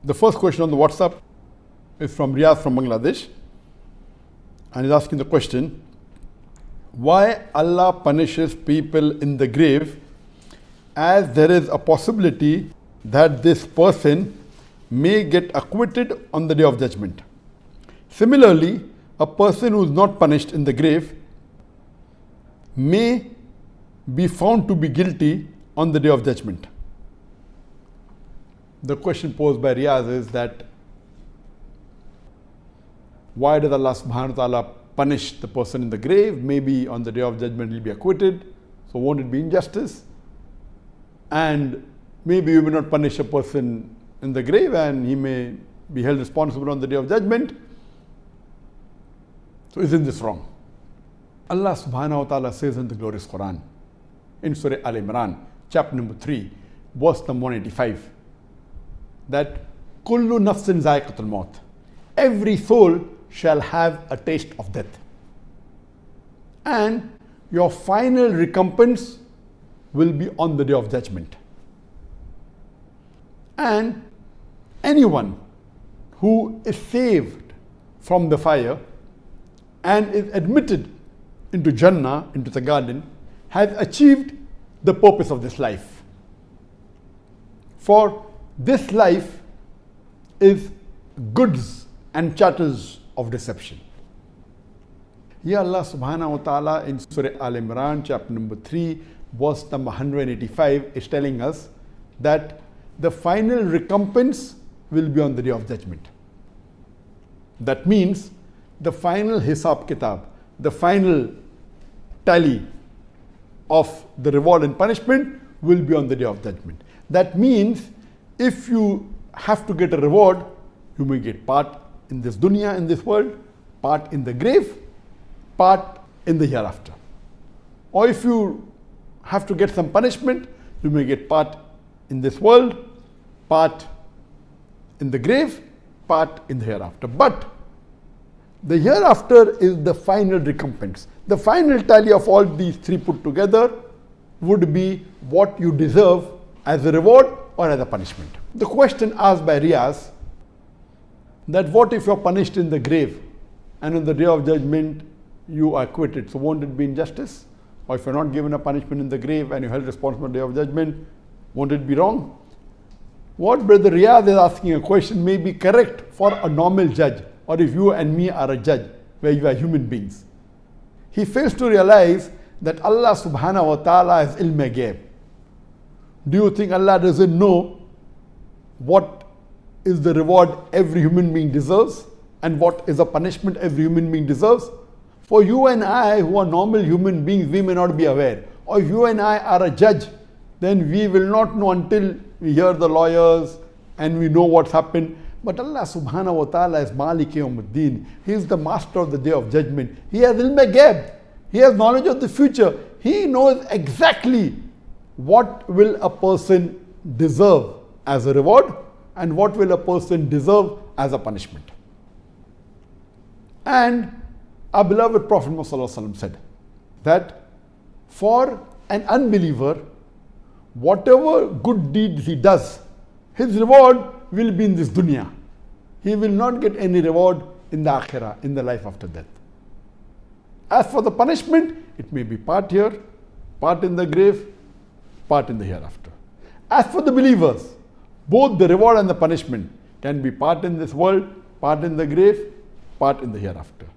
The first question on the WhatsApp is from Riyaz from Bangladesh, and he's asking the question, why Allah punishes people in the grave, as there is a possibility that this person may get acquitted on the Day of Judgment. Similarly, a person who is not punished in the grave may be found to be guilty on the Day of Judgment. The question posed by Riyaz is that why does Allah subhanahu wa ta'ala punish the person in the grave? Maybe on the Day of Judgment he'll be acquitted, so won't it be injustice? And maybe you may not punish a person in the grave and he may be held responsible on the Day of Judgment. So isn't this wrong? Allah subhanahu wa ta'ala says in the glorious Quran, in Surah Al-Imran, chapter number 3, verse number 185, that kullu nafsin zaiqatul maut, every soul shall have a taste of death, and your final recompense will be on the Day of Judgment. And anyone who is saved from the fire and is admitted into Jannah, into the garden, has achieved the purpose of this life. For this life is goods and chattels of deception. Here Allah subhanahu wa ta'ala in Surah Al-Imran, chapter number 3, verse number 185 is telling us that the final recompense will be on the Day of Judgment. That means the final hisab kitab, the final tally of the reward and punishment will be on the Day of Judgment. That means if you have to get a reward, you may get part in this dunya, in this world, part in the grave, part in the hereafter. Or if you have to get some punishment, you may get part in this world, part in the grave, part in the hereafter. But the hereafter is the final recompense. The final tally of all these three put together would be what you deserve as a reward or as a punishment. The question asked by Riyaz, that what if you're punished in the grave and on the Day of Judgment you are acquitted? So won't it be injustice? Or if you're not given a punishment in the grave and you're held responsible on the Day of Judgment, won't it be wrong? What Brother Riyaz is asking a question may be correct for a normal judge, or if you and me are a judge, where you are human beings. He fails to realize that Allah subhanahu wa ta'ala is ilm ghaib. Do you think Allah doesn't know what is the reward every human being deserves and what is the punishment every human being deserves? For you and I, who are normal human beings, we may not be aware. Or if you and I are a judge, then we will not know until we hear the lawyers and we know what's happened. But Allah subhanahu wa ta'ala is Malik Yawmuddin. He is the master of the Day of Judgment. He has ilm ghaib. He has knowledge of the future. He knows exactly what will a person deserve as a reward and what will a person deserve as a punishment. And our beloved Prophet Muhammad said that for an unbeliever, whatever good deeds he does, his reward will be in this dunya. He will not get any reward in the akhirah, in the life after death. As for the punishment, it may be part here, part in the grave, part in the hereafter. As for the believers, both the reward and the punishment can be part in this world, part in the grave, part in the hereafter.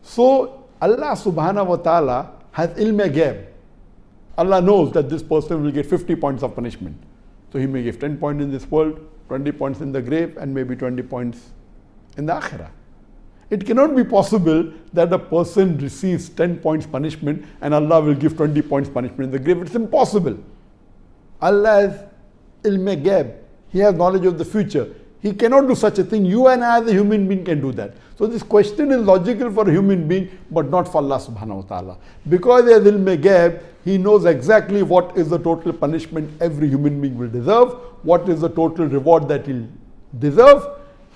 So Allah subhanahu wa ta'ala has ilm ghaib. Allah knows that this person will get 50 points of punishment. So he may give 10 points in this world, 20 points in the grave, and maybe 20 points in the akhirah. It cannot be possible that a person receives 10 points punishment and Allah will give 20 points punishment in the grave. It's impossible. Allah has ilm ghaib. He has knowledge of the future. He cannot do such a thing. You and I as a human being can do that. So this question is logical for a human being, but not for Allah subhanahu wa ta'ala. Because he has ilm ghaib, he knows exactly what is the total punishment every human being will deserve, what is the total reward that he'll deserve,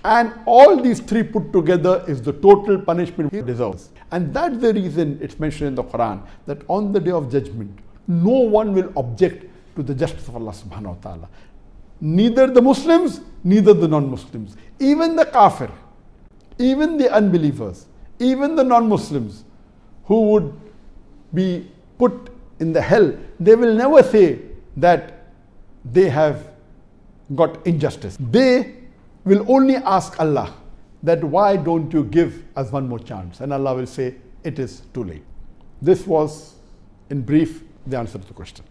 and all these three put together is the total punishment he deserves. And that's the reason it's mentioned in the Quran that on the Day of Judgment, no one will object to the justice of Allah subhanahu wa ta'ala. neither the Muslims, neither the non-Muslims. Even the kafir, even the unbelievers, even the non-Muslims who would be put in the hell, they will never say that they have got injustice. They will only ask Allah that why don't you give us one more chance? And Allah will say, it is too late. This was, in brief, the answer to the question.